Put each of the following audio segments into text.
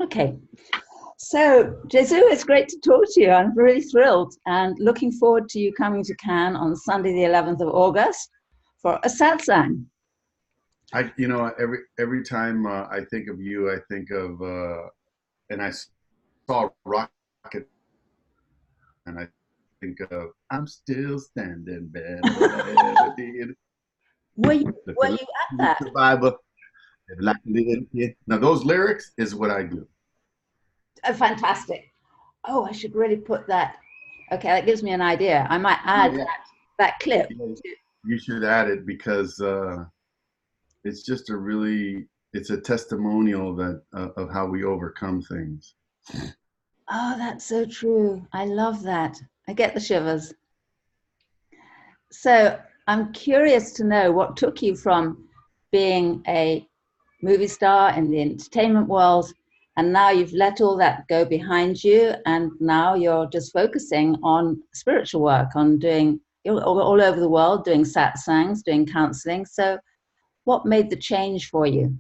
Okay. So, Jesus, it's great to talk to you. I'm really thrilled and looking forward to you coming to Cannes on Sunday, the 11th of August for a satsang. Every time I think of you, I think of, and I saw Rocket, and I think of, I'm still standing better than I ever did. Were you, Look were at you at that? the Bible. Now those lyrics is what I do. Oh, fantastic. Oh, I should really put that. Okay, that gives me an idea. I might Oh add yeah, that clip. yeah. You should add it because it's just it's a testimonial that of how we overcome things. Oh, that's so true. I love that. I get the shivers. So I'm curious to know what took you from being a movie star in the entertainment world, and now you've let all that go behind you, and now you're just focusing on spiritual work, on doing all over the world, doing satsangs, doing counseling. So what made the change for you?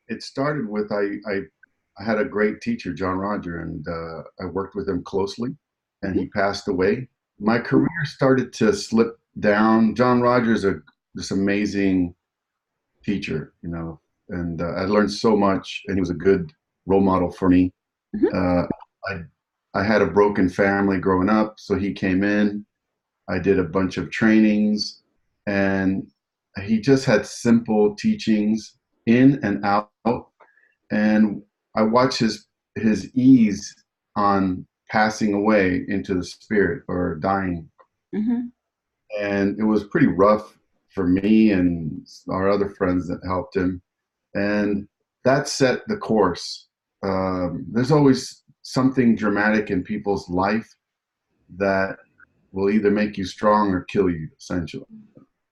It started with I had a great teacher, John Roger, and I worked with him closely, and he passed away. My career started to slip down. John Rogers is this amazing teacher, and I learned so much, and he was a good role model for me. Mhm. Uh, I I had a broken family growing up, so he came in. I did a bunch of trainings, and he just had simple teachings in and out. And I watched his ease on passing away into the spirit or dying, Mhm. and it was pretty rough for me and our other friends that helped him. And that set the course. There's always something dramatic in people's life that will either make you strong or kill you, essentially.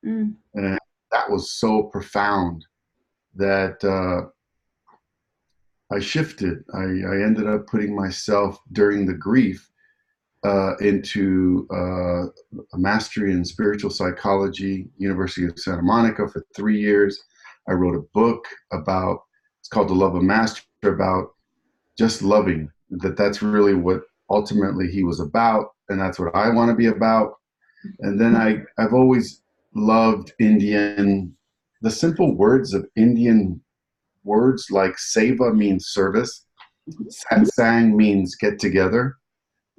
Mm. And that was so profound that I shifted. I ended up putting myself during the grief into a mastery in spiritual psychology, University of Santa Monica for 3 years. I wrote a book about, it's called The Love of Master, about just loving, that's really what ultimately he was about. And that's what I want to be about. And then I've always loved the simple words of Indian words like seva means service, satsang means get together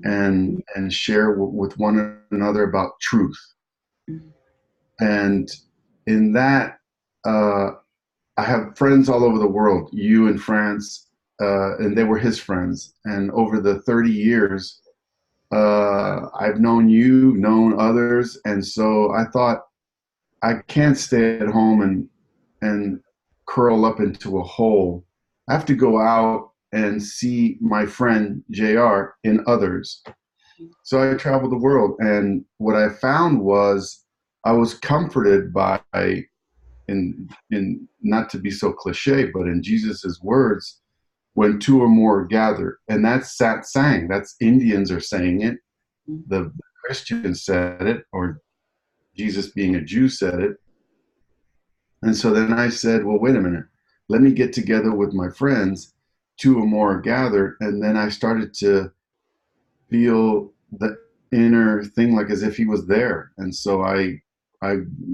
and share with one another about truth. And in that, uh, I have friends all over the world, you in France, and they were his friends. And over the 30 years, I've known you, known others. And so I thought, I can't stay at home and curl up into a hole. I have to go out and see my friend JR in others. So I traveled the world, and what I found was I was comforted by, in not to be so cliche, but in Jesus's words, when two or more are gathered, and that's satsang. That's Indians are saying it. The Christians said it, or Jesus being a Jew said it. And so then I said, well, wait a minute. Let me get together with my friends, two or more are gathered, and then I started to feel the inner thing like as if he was there. And so I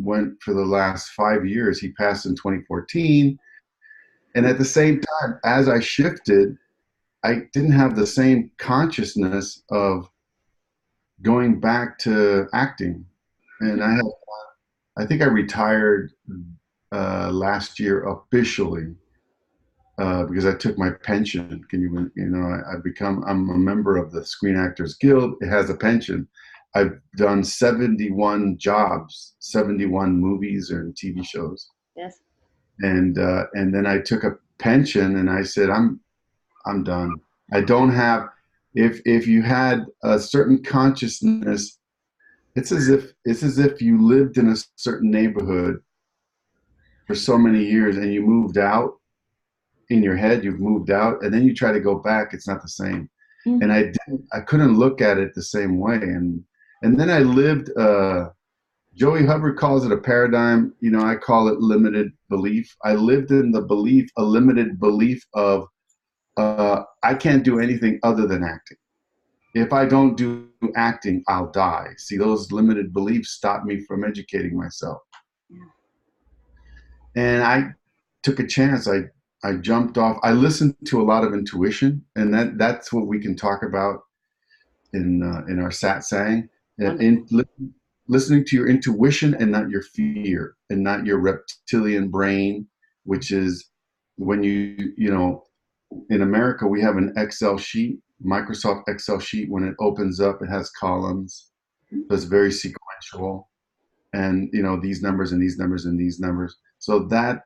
went for the last 5 years. He passed in 2014. And at the same time, as I shifted, I didn't have the same consciousness of going back to acting. And I think I retired last year officially because I took my pension. I'm a member of the Screen Actors Guild. It has a pension. I've done 71 jobs, 71 movies and TV shows. Yes. And then I took a pension, and I said, I'm done. I don't have. If you had a certain consciousness, it's as if you lived in a certain neighborhood for so many years, and you moved out in your head. You've moved out, and then you try to go back. It's not the same. Mm. And I couldn't look at it the same way. And then I lived Joey Hubbard calls it a paradigm. You know, I call it limited belief. I lived in the belief, a limited belief of I can't do anything other than acting. If I don't do acting, I'll die. See, those limited beliefs stop me from educating myself. And I took a chance. I jumped off. I listened to a lot of intuition, and that's what we can talk about in our satsang. Listening to your intuition and not your fear, and not your reptilian brain, which is when you know, in America we have an Excel sheet, Microsoft Excel sheet. When it opens up, it has columns. So it's very sequential, and you know, these numbers and these numbers and these numbers. So that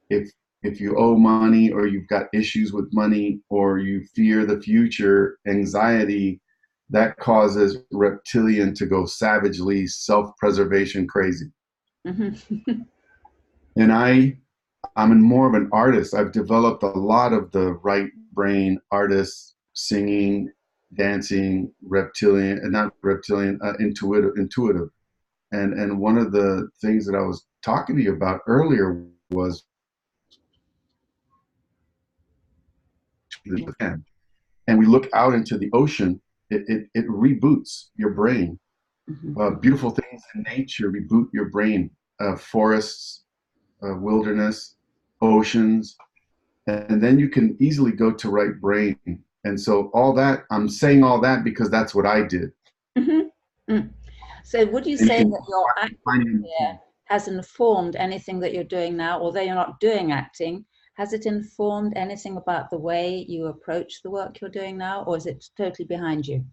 if you owe money, or you've got issues with money, or you fear the future, anxiety, that causes reptilian to go savagely self-preservation crazy. Mm-hmm. And I'm more of an artist. I've developed a lot of the right brain artists, singing, dancing, reptilian, and not reptilian, intuitive. And one of the things that I was talking to you about earlier was, and we look out into the ocean, it reboots your brain. Beautiful things in nature reboot your brain. Forests, wilderness, oceans, and then you can easily go to right brain. And so all that, I'm saying all that because that's what I did. Mm-hmm. Mm. So would you say that your acting career has informed anything that you're doing now? Although you're not doing acting, has it informed anything about the way you approach the work you're doing now, or is it totally behind you?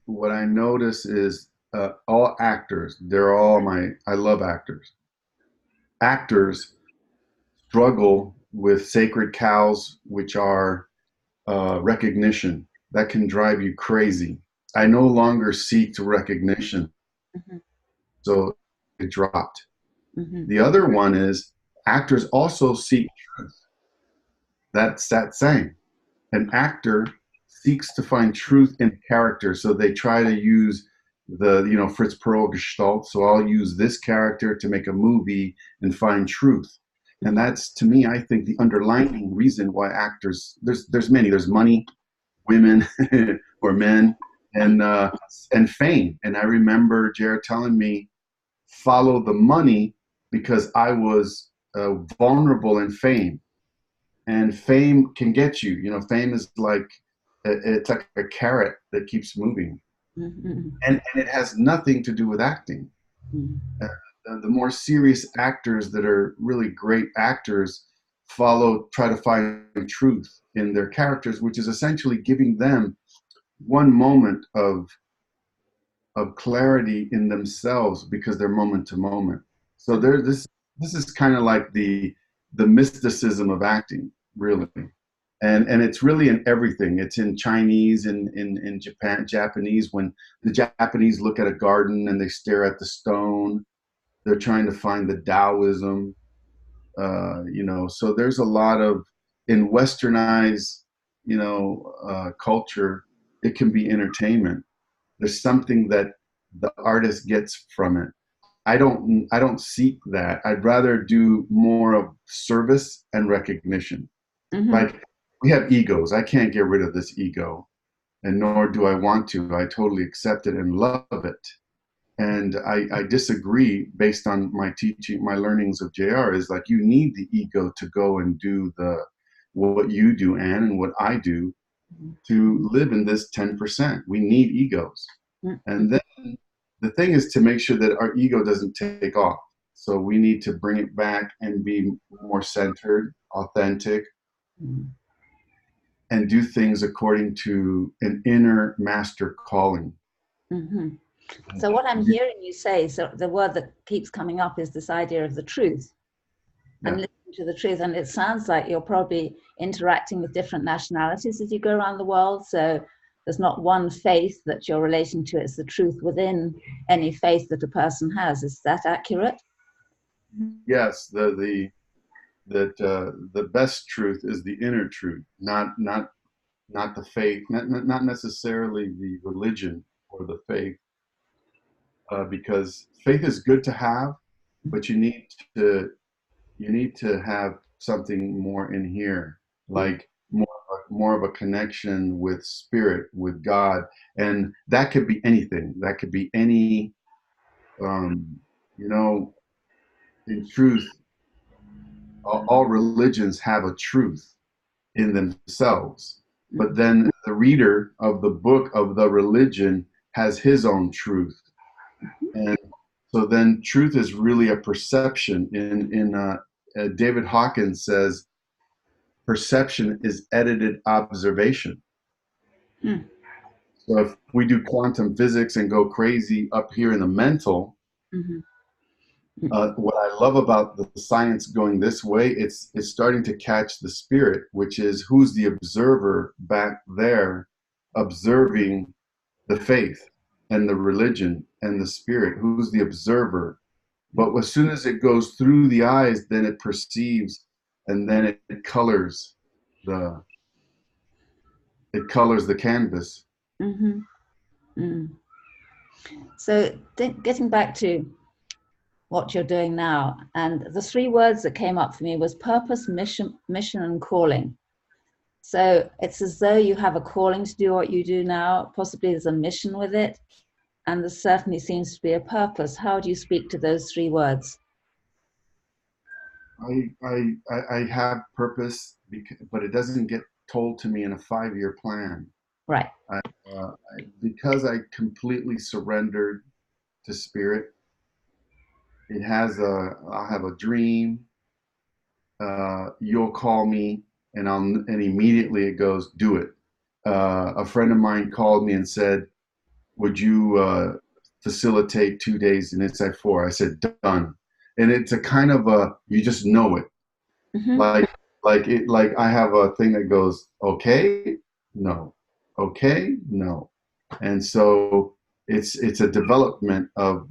What I notice is all actors, they're all I love actors. Actors struggle with sacred cows, which are recognition. That can drive you crazy. I no longer seek recognition. Mm-hmm. So it dropped. Mm-hmm. The other one is actors also seek truth. That's Satsang. An actor seeks to find truth in character, so they try to use the, you know, Fritz Perls Gestalt. So I'll use this character to make a movie and find truth. And that's, to me, I think the underlying reason why actors, there's many, there's money, women or men, and fame. And I remember Jared telling me, follow the money, because I was vulnerable in fame. And fame can get you, you know, fame is like, it's like a carrot that keeps moving. Mm-hmm. And it has nothing to do with acting. Mm-hmm. The more serious actors that are really great actors try to find truth in their characters, which is essentially giving them one moment of clarity in themselves, because they're moment to moment. So this is kind of like the mysticism of acting, really. And it's really in everything. It's in Chinese, in Japanese. When the Japanese look at a garden and they stare at the stone, they're trying to find the Taoism. You know, so there's a lot of, in westernized, you know, culture, it can be entertainment. There's something that the artist gets from it. I don't seek that. I'd rather do more of service and recognition. Mm-hmm. Like, we have egos. I can't get rid of this ego, and nor do I want to. I totally accept it and love it. And I disagree, based on my teaching, my learnings of JR, is like, you need the ego to go and do what you do, Anne, and what I do, to live in this 10%. We need egos. Mm-hmm. And then the thing is to make sure that our ego doesn't take off. So we need to bring it back and be more centered, authentic, mm-hmm. and do things according to an inner master calling. Mm-hmm. So what I'm hearing you say, so the word that keeps coming up is this idea of the truth. Yeah. And listening to the truth. And it sounds like you're probably interacting with different nationalities as you go around the world. So there's not one faith that you're relating to, it's the truth within any faith that a person has. Is that accurate? Yes, the best truth is the inner truth, not not the faith, not necessarily the religion or the faith, because faith is good to have, but you need to have something more in here, like more of a connection with spirit, with God, and that could be anything. That could be any, you know, in truth, all religions have a truth in themselves, but then the reader of the book of the religion has his own truth, and so then truth is really a perception. David Hawkins says perception is edited observation. Mm. So if we do quantum physics and go crazy up here in the mental, Mm-hmm. what I love about the science going this way, it's starting to catch the spirit, which is who's the observer back there, observing the faith and the religion and the spirit. Who's the observer? But as soon as it goes through the eyes, then it perceives, and then it colors the canvas. Mm-hmm. Mm. So getting back to what you're doing now, and the three words that came up for me was purpose, mission, and calling. So it's as though you have a calling to do what you do now. Possibly there's a mission with it, and there certainly seems to be a purpose. How do you speak to those three words? I have purpose, but it doesn't get told to me in a 5-year plan. Right. Because I completely surrendered to spirit. I'll have a dream. You'll call me, and immediately it goes, do it. A friend of mine called me and said, would you facilitate 2 days in Inside 4? I said, done. And it's a kind of you just know it. Mm-hmm. Like I have a thing that goes, okay, no, okay, no. And so it's a development of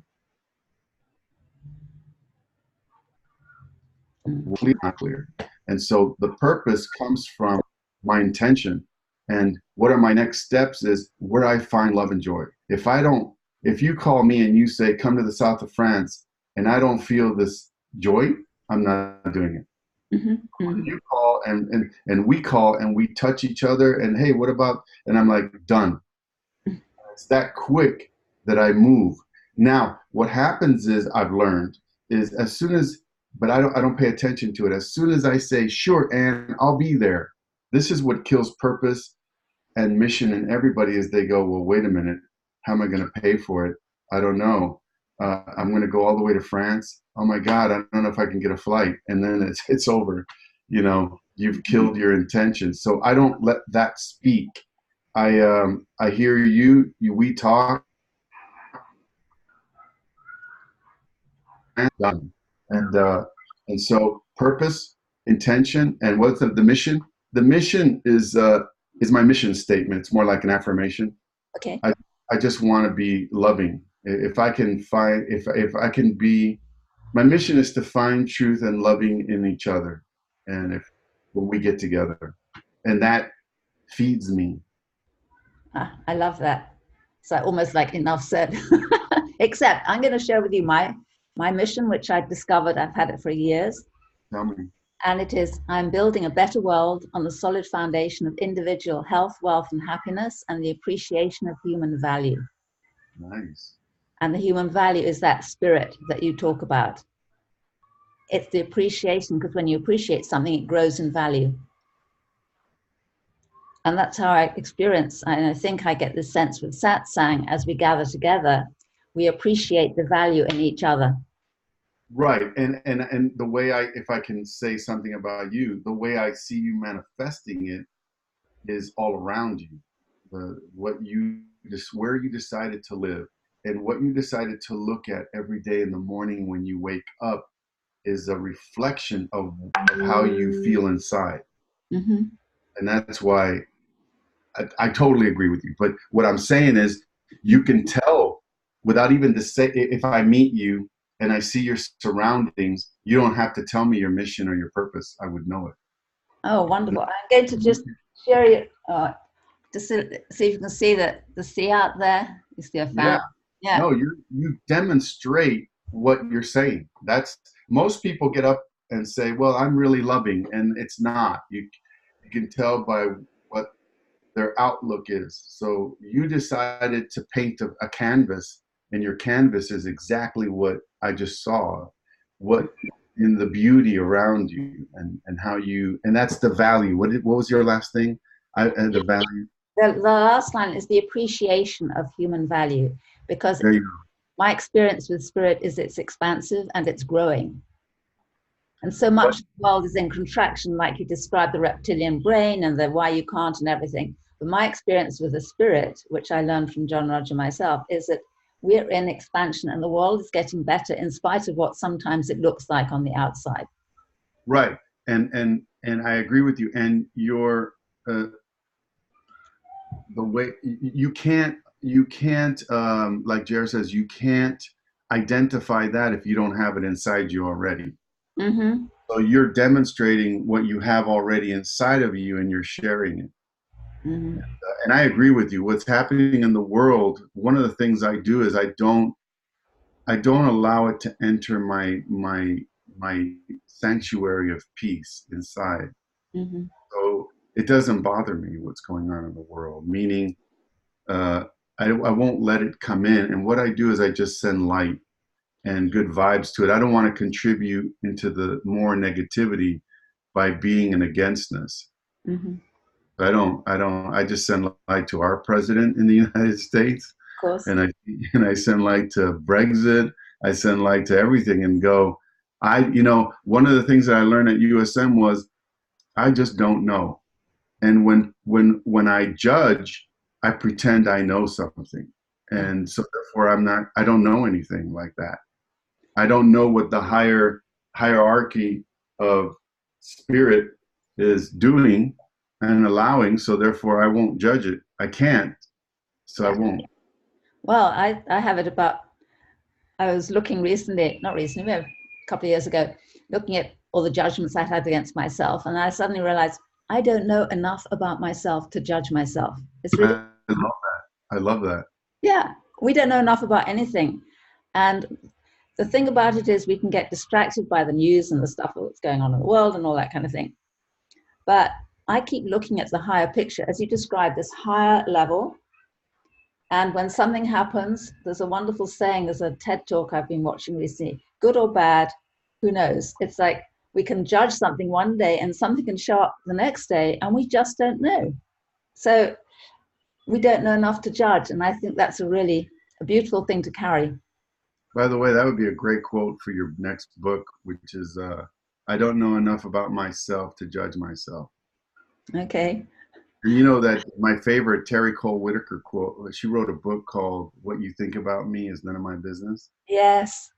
clear, not clear. And so the purpose comes from my intention. And what are my next steps is where I find love and joy. If you call me and you say, come to the south of France, and I don't feel this joy, I'm not doing it. Mm-hmm. Mm-hmm. You call and we call and we touch each other and hey, what about, and I'm like, done. It's that quick that I move. Now, what happens is I've learned is as soon as, but I don't pay attention to it. As soon as I say, sure, and I'll be there. This is what kills purpose and mission in everybody is they go, well, wait a minute, how am I going to pay for it? I don't know. I'm going to go all the way to France. Oh my God, I don't know if I can get a flight. And then it's over. You know, you've killed your intention. So I don't let that speak. I hear we talk, and done. And so purpose, intention, and what's the mission? The mission is my mission statement. It's more like an affirmation. Okay. I just want to be loving. If I can find, if I can be, my mission is to find truth and loving in each other, and when we get together, and that feeds me. I love that. So almost like enough said. Except I'm going to share with you my mission, which I discovered I've had it for years. Tell me. And it is, I'm building a better world on the solid foundation of individual health, wealth, and happiness, and the appreciation of human value. Nice. And the human value is that spirit that you talk about. It's the appreciation, because when you appreciate something, it grows in value. And that's how I experience, and I think I get this sense with Satsang, as we gather together, we appreciate the value in each other. Right. And the way if I can say something about you, the way I see you manifesting it is all around you. Where you decided to live and what you decided to look at every day in the morning when you wake up is a reflection of how you feel inside. Mm-hmm. And that's why I totally agree with you. But what I'm saying is you can tell without even to say, if I meet you and I see your surroundings, you don't have to tell me your mission or your purpose. I would know it. Oh, wonderful. I'm going to just share it. Just see if you can see the sea out there. You see a Yeah. fan. Yeah. No, you demonstrate what you're saying. That's most people get up and say, "Well, I'm really loving," and it's not. You can tell by what their outlook is. So you decided to paint a canvas, and your canvas is exactly what I just saw. What in the beauty around you, and how you, and that's the value. What was your last thing? The value. The last line is the appreciation of human value, because There you go. my experience with spirit is it's expansive and it's growing. And so much of the world is in contraction, like you described the reptilian brain and the why you can't and everything. But my experience with the spirit, which I learned from John Roger myself, is that we're in expansion and the world is getting better in spite of what sometimes it looks like on the outside. Right. And I agree with you. And your the way you can't like Jared says, you can't identify that if you don't have it inside you already. Mm-hmm. So you're demonstrating what you have already inside of you, and you're sharing it. Mm-hmm. And I agree with you. What's happening in the world, one of the things I do is I don't allow it to enter my sanctuary of peace inside. Mm-hmm. So it doesn't bother me what's going on in the world. Meaning, uh, I won't let it come in. And what I do is I just send light and good vibes to it. I don't want to contribute into the more negativity by being an againstness. Mm-hmm. I just send light to our president in the United States, Of course. and I send light to Brexit. I send light to everything and go. One of the things that I learned at USM was I just don't know. And when I judge, I pretend I know something, Yeah. and so therefore I don't know anything like that. I don't know what the higher hierarchy of spirit is doing and allowing, so therefore I won't judge it. I can't, so I Yeah. won't. Well, I have it about, I was looking recently, not recently, maybe a couple of years ago, looking at all the judgments I had against myself. And I suddenly realized I don't know enough about myself to judge myself. It's really, I love that. I love that. yeah, we don't know enough about anything. And the thing about it is we can get distracted by the news and the stuff that's going on in the world and all that kind of thing. But I keep looking at the higher picture, as you described, this higher level. And when something happens, there's a wonderful saying, there's a TED talk I've been watching recently, good or bad, who knows? It's like we can judge something one day and something can show up the next day and we just don't know. So we don't know enough to judge. And I think that's a beautiful thing to carry. By the way, that would be a great quote for your next book, which is I don't know enough about myself to judge myself. Okay. And you know that my favorite Terry Cole Whitaker quote, she wrote a book called What You Think About Me Is None of My Business. Yes.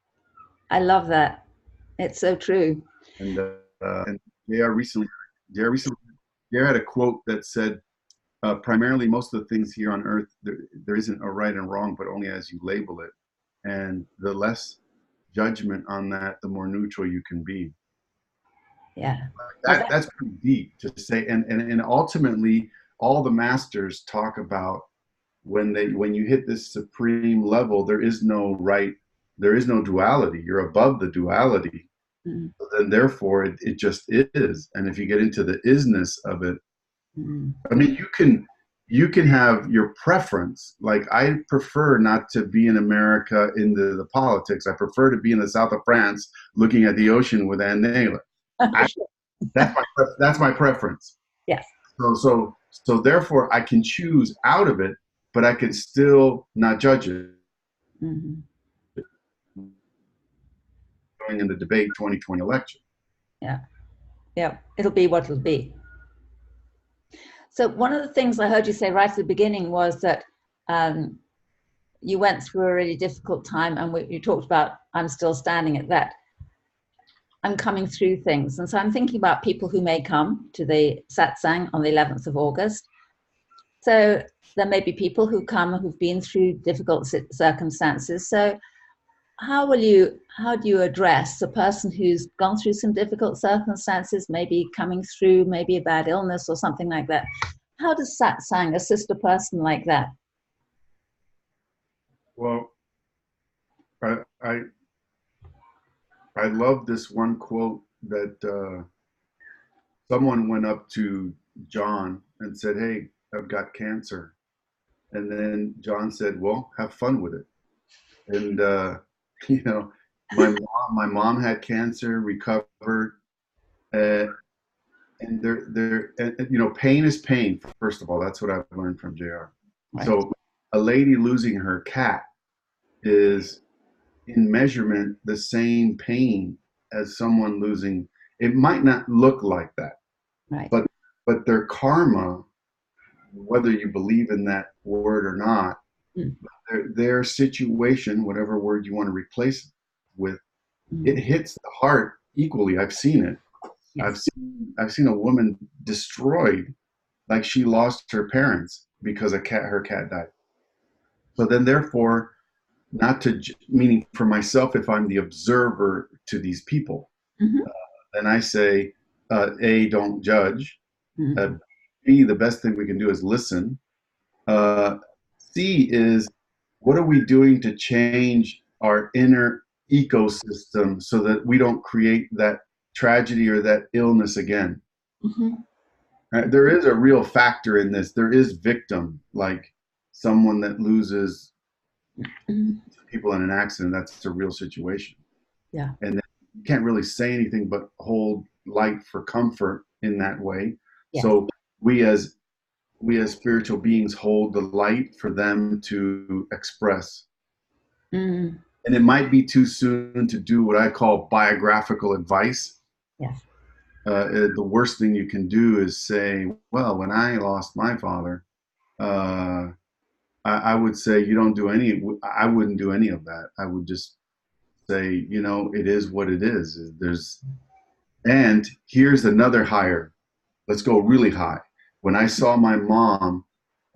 I love that. It's so true. And JR had a quote that said, primarily most of the things here on earth, there isn't a right and wrong, but only as you label it. And the less judgment on that, the more neutral you can be. Yeah. Well, That's pretty deep to say. And ultimately, all the masters talk about when you hit this supreme level, there is no right, there is no duality. You're above the duality. mm, So then therefore it just is. And if you get into the isness of it, mm, I mean, you can have your preference. Like I prefer not to be in America in the politics. I prefer to be in the south of France, looking at the ocean with Anne Naylor. sure. That's my preference. Yes. So therefore, I can choose out of it, but I can still not judge it. Mm-hmm. Going in the debate 2020 election. Yeah. Yeah. It'll be what it'll be. So one of the things I heard you say right at the beginning was that you went through a really difficult time, and you talked about, I'm still standing at that. I'm coming through things. And so I'm thinking about people who may come to the Satsang on the 11th of August. So there may be people who come who've been through difficult circumstances. So how do you address a person who's gone through some difficult circumstances, maybe coming through maybe a bad illness or something like that, How does satsang assist a person like that? Well, I, I, I love this one quote that someone went up to John and said, "Hey, I've got cancer." And then John said, "Well, have fun with it." And you know, my mom had cancer, recovered, uh, and pain is pain. First of all, that's what I've learned from JR. Right. So a lady losing her cat is in measurement the same pain as someone losing. It might not look like that, Right. but their karma, whether you believe in that word or not, Mm. their situation, whatever word you want to replace it with, it Mm. hits the heart equally. I've seen it. Yes. I've seen a woman destroyed, like she lost her parents because her cat died. So then, therefore, not to meaning for myself, if I'm the observer to these people, Mm-hmm. then I say, A, don't judge. Mm-hmm. B, the best thing we can do is listen. Uh, C is, what are we doing to change our inner ecosystem so that we don't create that tragedy or that illness again? Mm-hmm. There is a real factor in this. There is victim, like someone that loses Mm-hmm. people in an accident. That's a real situation. Yeah. And you can't really say anything but hold light for comfort in that way. Yes. So we as spiritual beings hold the light for them to express. Mm-hmm. And it might be too soon to do what I call biographical advice. Yes. The worst thing you can do is say, well, when I lost my father, uh, I would say you don't do any, I wouldn't do any of that. I would just say, it is what it is. And here's another higher. Let's go really high. When I saw my mom,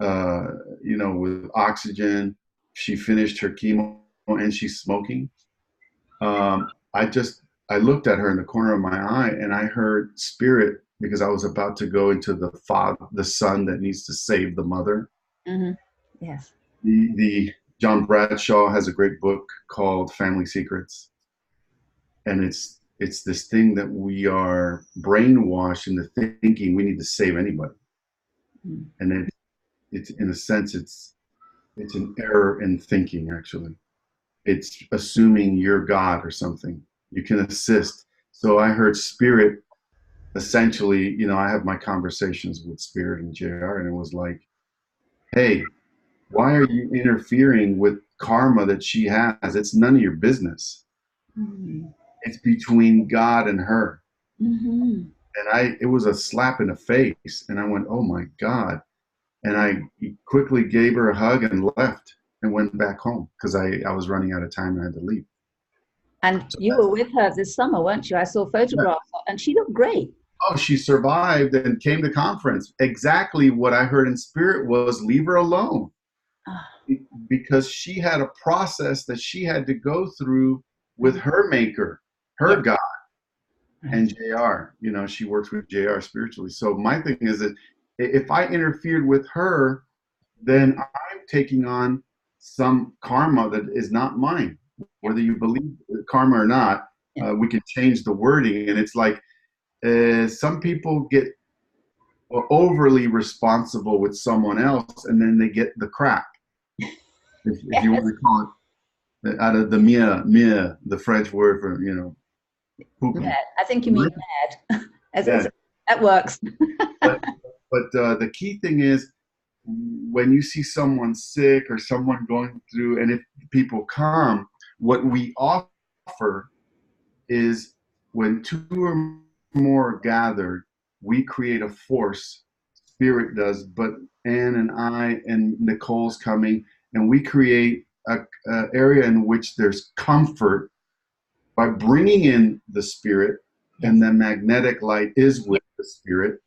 uh, with oxygen, she finished her chemo and she's smoking. I looked at her in the corner of my eye and I heard spirit because I was about to go into the son that needs to save the mother. Mm-hmm. Yes. The John Bradshaw has a great book called Family Secrets, and it's this thing that we are brainwashed into thinking we need to save anybody, Mm-hmm. and it's in a sense it's an error in thinking. Actually, it's assuming you're God or something. You can assist. So I heard spirit. Essentially, I have my conversations with spirit and JR, and it was like, hey, why are you interfering with karma that she has? It's none of your business. Mm-hmm. It's between God and her. Mm-hmm. And it was a slap in the face. And I went, oh my God. And I quickly gave her a hug and left and went back home because I was running out of time and I had to leave. And So you were with her this summer, weren't you? I saw yeah. photographs, and she looked great. Oh, she survived and came to conference. Exactly what I heard in spirit was leave her alone. Because she had a process that she had to go through with her maker, her Yeah. God, Right. and JR. She works with JR spiritually. So my thing is that if I interfered with her, then I'm taking on some karma that is not mine. Whether you believe karma or not, Yeah. we can change the wording. And it's like some people get overly responsible with someone else, and then they get the crap. If you want to call it out of the mia, the French word for pooping. Mad. I think you mean mad. Yeah. That works. But the key thing is when you see someone sick or someone going through, and if people come, what we offer is when two or more are gathered, we create a force. Spirit does, but Anne and I and Nicole's coming, and we create a area in which there's comfort by bringing in the spirit, and the magnetic light is with the spirit.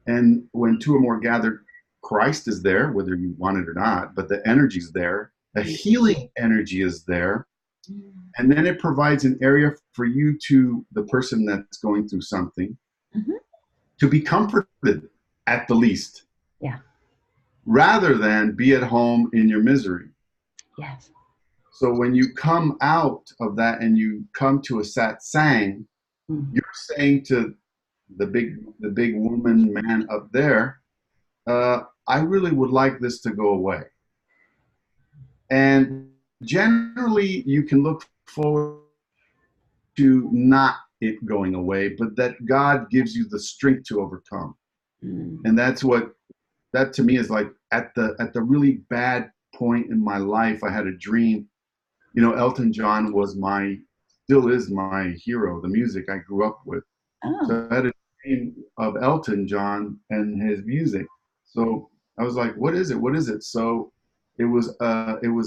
And when two or more gathered, Christ is there, whether you want it or not, but the energy's there. A healing energy is there. And then it provides an area for you the person that's going through something, Mm-hmm. to be comforted at the least. Yeah. rather than be at home in your misery. Yes. So when you come out of that and you come to a satsang, Mm. you're saying to the big woman, man up there, I really would like this to go away. And generally, you can look forward to not it going away, but that God gives you the strength to overcome. Mm. And that's what that to me is like at the really bad point in my life. I had a dream. You know, Elton John was still is my hero, the music I grew up with. Oh. So I had a dream of Elton John and his music. So I was like, what is it? What is it? So it was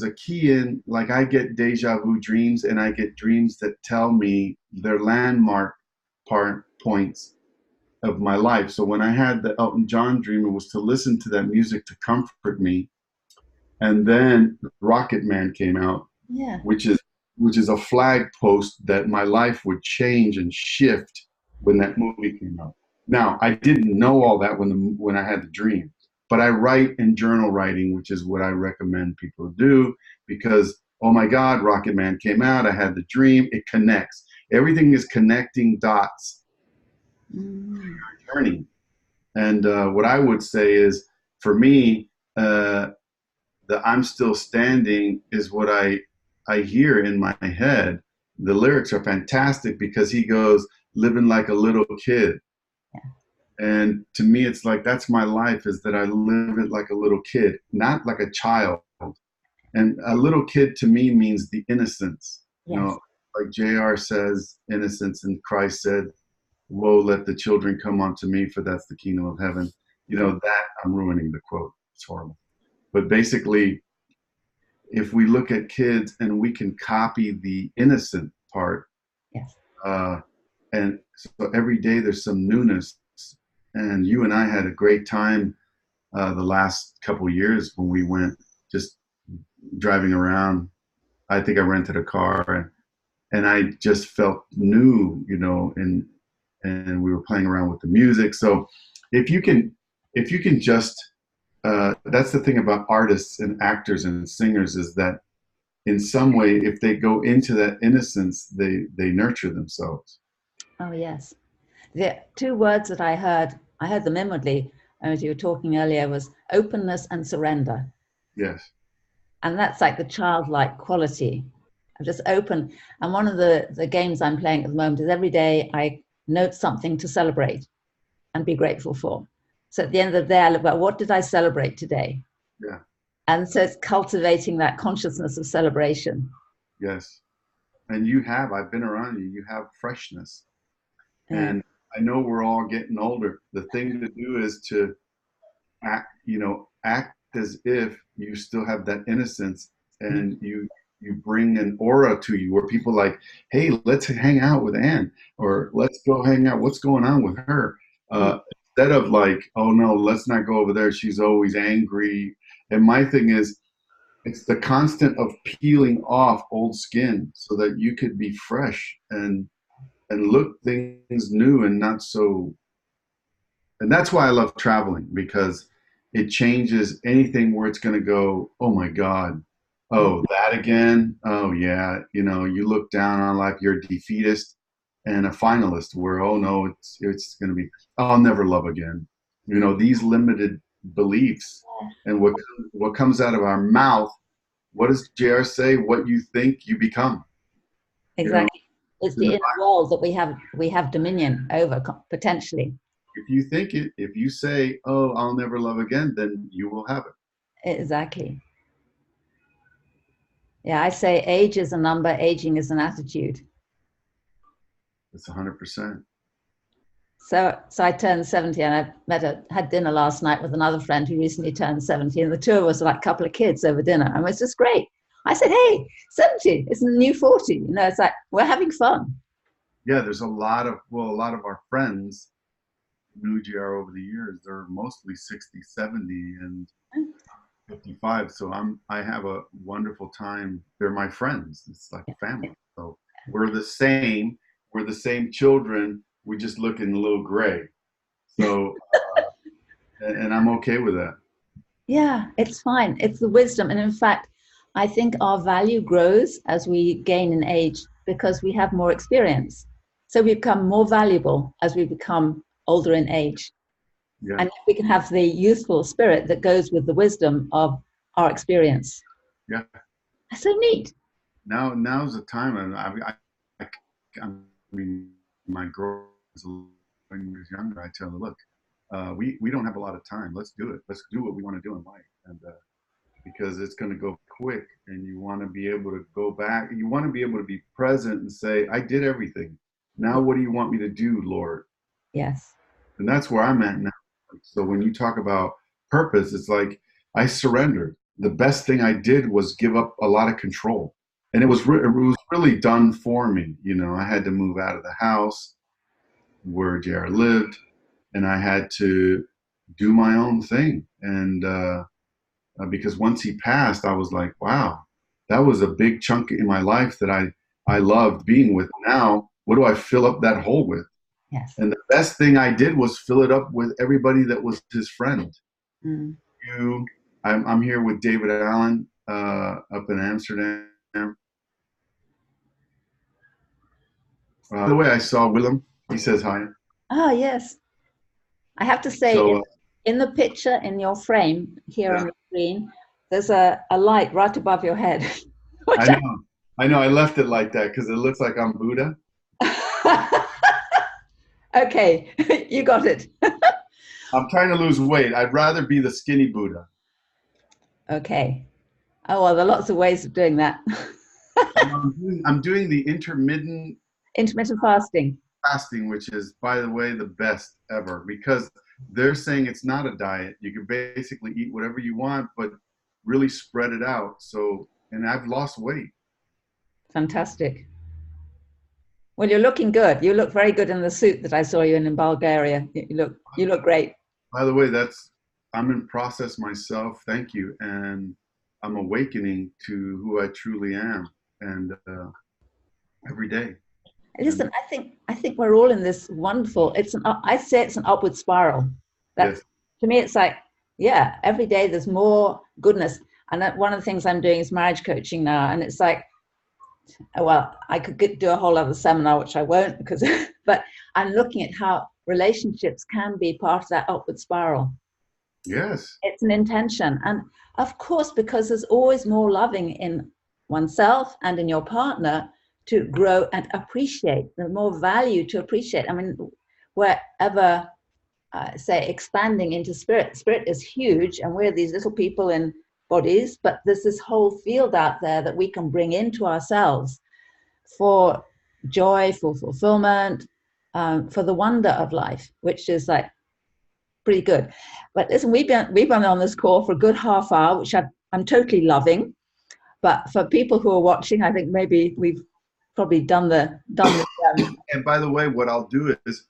a key in, like, I get deja vu dreams, and I get dreams that tell me their landmark points of my life. So when I had the Elton John dream, it was to listen to that music to comfort me. And then Rocket Man came out, Yeah. which is a flag post that my life would change and shift when that movie came out. Now, I didn't know all that when I had the dream, but I write in journal writing, which is what I recommend people do, because oh my God, Rocket Man came out. I had the dream. It connects. Everything is connecting dots Mm. journey. And what I would say is, for me, the "I'm still standing" is what I hear in my head. The lyrics are fantastic because he goes, living like a little kid. And to me, it's like, that's my life, is that I live it like a little kid, not like a child. And a little kid to me means the innocence. You Yes. know, like JR says, innocence, and Christ said, woe, let the children come unto me, for that's the kingdom of heaven. You know, that I'm ruining the quote. It's horrible. But basically, if we look at kids and we can copy the innocent part, Yes. uh, and so every day there's some newness. And you and I had a great time the last couple of years when we went just driving around. I think I rented a car, and I just felt new, you know, and we were playing around with the music. So if you can, just that's the thing about artists and actors and singers, is that in some way, if they go into that innocence, they nurture themselves. Oh, yes. The two words that I heard them inwardly as you were talking earlier, was openness and surrender. Yes. And that's like the childlike quality. I'm just open. And one of the games I'm playing at the moment is every day I note something to celebrate and be grateful for. So at the end of the day, I look at what did I celebrate today? Yeah. And so it's cultivating that consciousness of celebration. Yes. And I've been around you, you have freshness. Yeah. And I know we're all getting older. The thing to do is to act as if you still have that innocence, and you bring an aura to you where people like, hey, let's hang out with Anne, or let's go hang out. What's going on with her? Instead of like, oh no, let's not go over there. She's always angry. And my thing is, it's the constant of peeling off old skin so that you could be fresh and look things new and not so. And that's why I love traveling, because it changes anything where it's going to go, oh my God, oh, that again. Oh yeah. You look down on life, you're a defeatist and a finalist, where, oh no, it's going to be, I'll never love again. These limited beliefs, and what comes out of our mouth. What does JR say? What you think, you become. Exactly. It's the inner world that we have dominion over potentially. If you think it, if you say, oh, I'll never love again, then you will have it. Exactly. Yeah, I say age is a number, aging is an attitude. It's 100%. So I turned 70, and had dinner last night with another friend who recently turned 70, and the two of us were like a couple of kids over dinner, and it was just great. I said, hey, 70, it's a new 40. It's like, we're having fun. Yeah, there's a lot of our friends knew GR over the years. They're mostly 60, 70, and 55. So I have a wonderful time. They're my friends. It's like family. So we're the same. We're the same children. We just look in a little gray. So and I'm okay with that. Yeah, it's fine. It's the wisdom. And in fact, I think our value grows as we gain in age because we have more experience. So we become more valuable as we become older in age. Yeah, And we can have the youthful spirit that goes with the wisdom of our experience. yeah. That's so neat. Now's the time, and I mean, my girl is 11 years younger. I tell her, look, we don't have a lot of time. Let's do it. Let's do what we want to do in life, and because it's going to go quick, and you want to be able to go back. You want to be able to be present and say, I did everything. Now, what do you want me to do, Lord? Yes. And that's where I'm at now. So when you talk about purpose, it's like I surrendered. The best thing I did was give up a lot of control. And it was really done for me. You know, I had to move out of the house where JR lived, and I had to do my own thing. And because once he passed, I was like, wow, that was a big chunk in my life that I loved being with. Now, what do I fill up that hole with? Yes. And the best thing I did was fill it up with everybody that was his friend. Mm. You, I'm here with David Allen up in Amsterdam. By the way, I saw Willem. He says hi. Ah, yes. I have to say, So in the picture in your frame here yeah, on the screen, there's a light right above your head. I know, I know. I left it like that because it looks like I'm Buddha. Okay, you got it. I'm trying to lose weight. I'd rather be the skinny Buddha. Okay. Oh, well, there are lots of ways of doing that. I'm doing the intermittent Intermittent fasting. fasting, which is, by the way, the best ever because they're saying it's not a diet. You can basically eat whatever you want, but really spread it out. So, and I've lost weight. Fantastic. Well, you're looking good. You look very good in the suit that I saw you in Bulgaria. You look great. By the way, I'm in process myself. Thank you. And I'm awakening to who I truly am. And every day. And Listen, I think we're all in this wonderful. I say it's an upward spiral. That's yes, to me. It's like, yeah, every day there's more goodness. And one of the things I'm doing is marriage coaching now, and it's like, well, I could do a whole other seminar, which I won't, because, but I'm looking at how relationships can be part of that upward spiral. yes, It's an intention, and of course, because there's always more loving in oneself and in your partner to grow and appreciate. There's more value to appreciate. I mean, wherever say expanding into spirit is huge, and we're these little people in bodies, but there's this whole field out there that we can bring into ourselves for joy, for fulfillment, for the wonder of life, which is like pretty good. But listen, we've been on this call for a good half hour, which I'm totally loving. But for people who are watching, I think maybe we've probably done the. And by the way, what I'll do is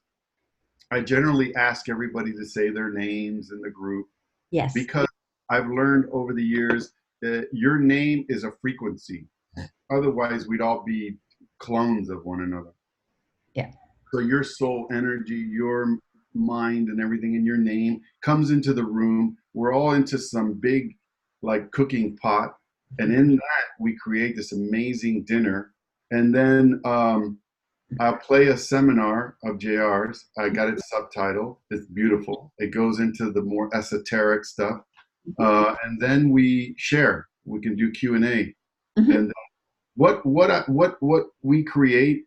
I generally ask everybody to say their names in the group Yes. because I've learned over the years that your name is a frequency. Otherwise, we'd all be clones of one another. Yeah. So your soul energy, your mind, and everything in your name comes into the room. We're all into some big, like, cooking pot. And in that, we create this amazing dinner. And then I'll play a seminar of JR's. I got it subtitled. It's beautiful. It goes into the more esoteric stuff. And then we share. We can do Q&A. Mm-hmm. And what we create,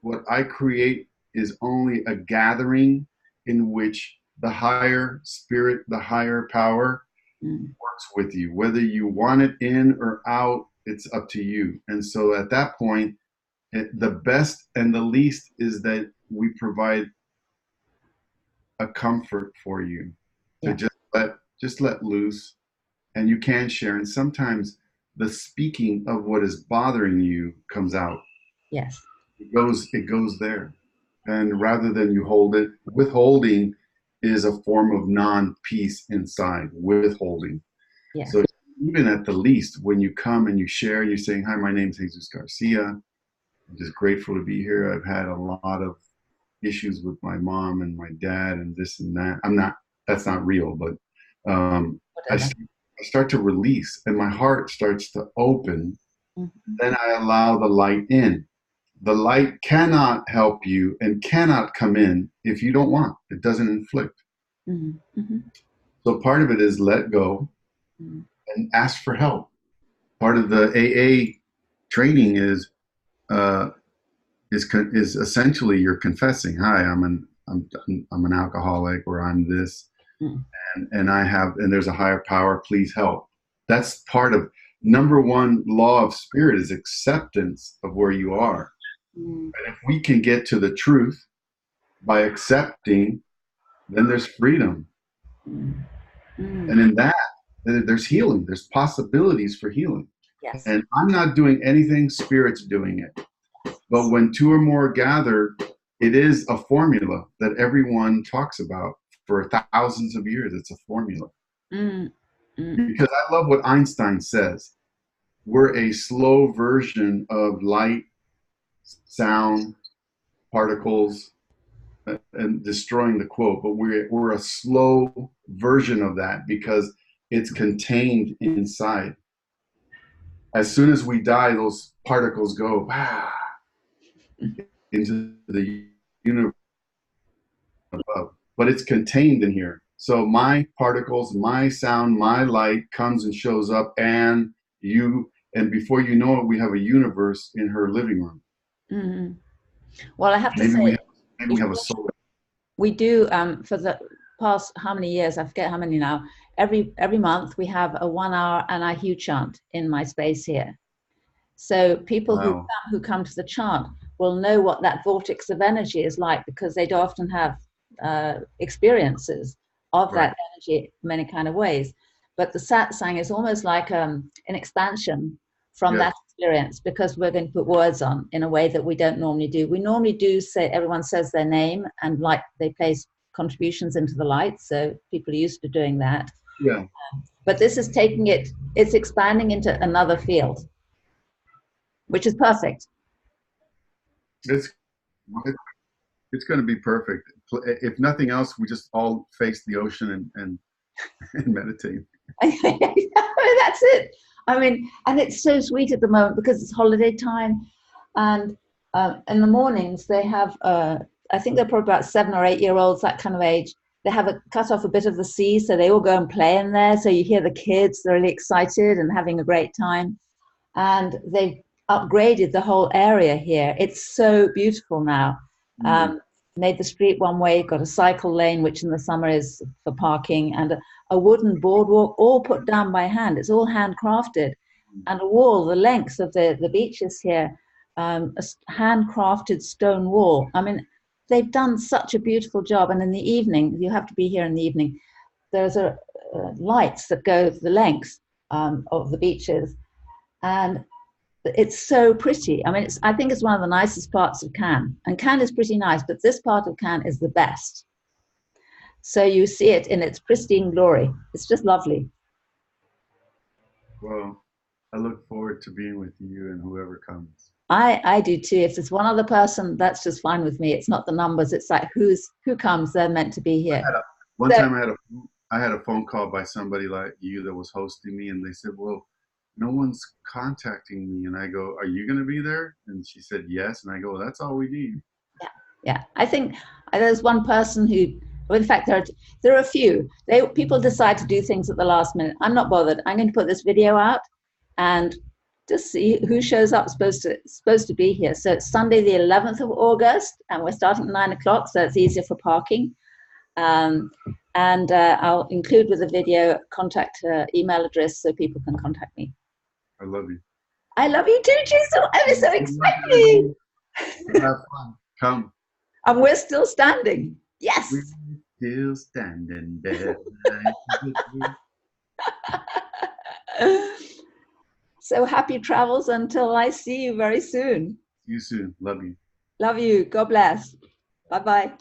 what I create is only a gathering in which the higher spirit, the higher power works with you. Whether you want it in or out, it's up to you. And so at that point, the best and the least is that we provide a comfort for you to Yeah. just let loose, and you can share. And sometimes the speaking of what is bothering you comes out. Yes. It goes there. And rather than you hold it, withholding is a form of non-peace inside, withholding. Yes. So even at the least, when you come and you share, you're saying, hi, my name's Jesus Garcia. I'm just grateful to be here. I've had a lot of issues with my mom and my dad and this and that. that's not real, but I, Whatever. I start to release and my heart starts to open. Mm-hmm. Then I allow the light in. The light cannot help you and cannot come in if you don't want. It doesn't inflict. Mm-hmm. Mm-hmm. So part of it is let go Mm-hmm. and ask for help. Part of the AA training uh, is essentially you're confessing, "Hi, I'm an alcoholic, or I'm this, and I have, and there's a higher power. Please help." That's part of number one law of spirit is acceptance of where you are. Mm-hmm. And if we can get to the truth by accepting, then there's freedom, Mm-hmm. and in that there's healing. There's possibilities for healing. Yes. And I'm not doing anything; spirit's doing it. But when two or more gather, it is a formula that everyone talks about for thousands of years. It's a formula. Mm-hmm. Because I love what Einstein says. We're a slow version of light, sound, particles, and destroying the quote, but we're a slow version of that because it's contained inside. As soon as we die, those particles go into the universe above, but it's contained in here. So my particles, my sound, my light comes and shows up, and before you know it, we have a universe in her living room. Mm-hmm. Well, I have to Maybe say, we have a soul. we do for the past how many years, I forget how many now, every month we have a 1 hour and a hue chant in my space here. So people Wow. who come to the chant will know what that vortex of energy is like, because they'd often have experiences of Right. that energy in many kind of ways. But the satsang is almost like an expansion from Yes. that experience, because we're going to put words on in a way that we don't normally do. We normally do say, everyone says their name and like they place contributions into the light. So people are used to doing that. Yeah. But this is taking it, it's expanding into another field, which is perfect. It's it's going to be perfect. If nothing else, we just all face the ocean and meditate. That's it. I mean, and it's so sweet at the moment because it's holiday time, and in the mornings they have, I think they're probably about 7 or 8 year olds, that kind of age. They have cut off a bit of the sea, so they all go and play in there. So you hear the kids; they're really excited and having a great time. And they've upgraded the whole area here. It's so beautiful now. Made the street one way, got a cycle lane, which in the summer is for parking, and a wooden boardwalk, all put down by hand. It's all handcrafted. And a wall, the length of the beaches here, a handcrafted stone wall. I mean, they've done such a beautiful job. And in the evening, you have to be here in the evening, there's lights that go the length of the beaches. And it's so pretty. I mean, I think it's one of the nicest parts of Cannes. And Cannes is pretty nice, but this part of Cannes is the best. So you see it in its pristine glory. It's just lovely. Well, I look forward to being with you and whoever comes. I do too. If there's one other person, that's just fine with me. It's not the numbers. It's like who comes. They're meant to be here. One time I had a phone call by somebody like you that was hosting me, and they said, "Well, no one's contacting me." And I go, "Are you going to be there?" And she said, "Yes." And I go, well, "That's all we need." Yeah. I think there's one person who, well, in fact, there are a few. People decide to do things at the last minute. I'm not bothered. I'm going to put this video out and just see who shows up supposed to be here. So it's Sunday, the 11th of August, and we're starting at 9 o'clock, so it's easier for parking. And I'll include with the video contact email address so people can contact me. I love you. I love you too, Jason. I'm so excited. Have fun. Come. And we're still standing. Yes. We're still standing there. So happy travels until I see you very soon. See you soon. Love you. Love you. God bless. Bye-bye.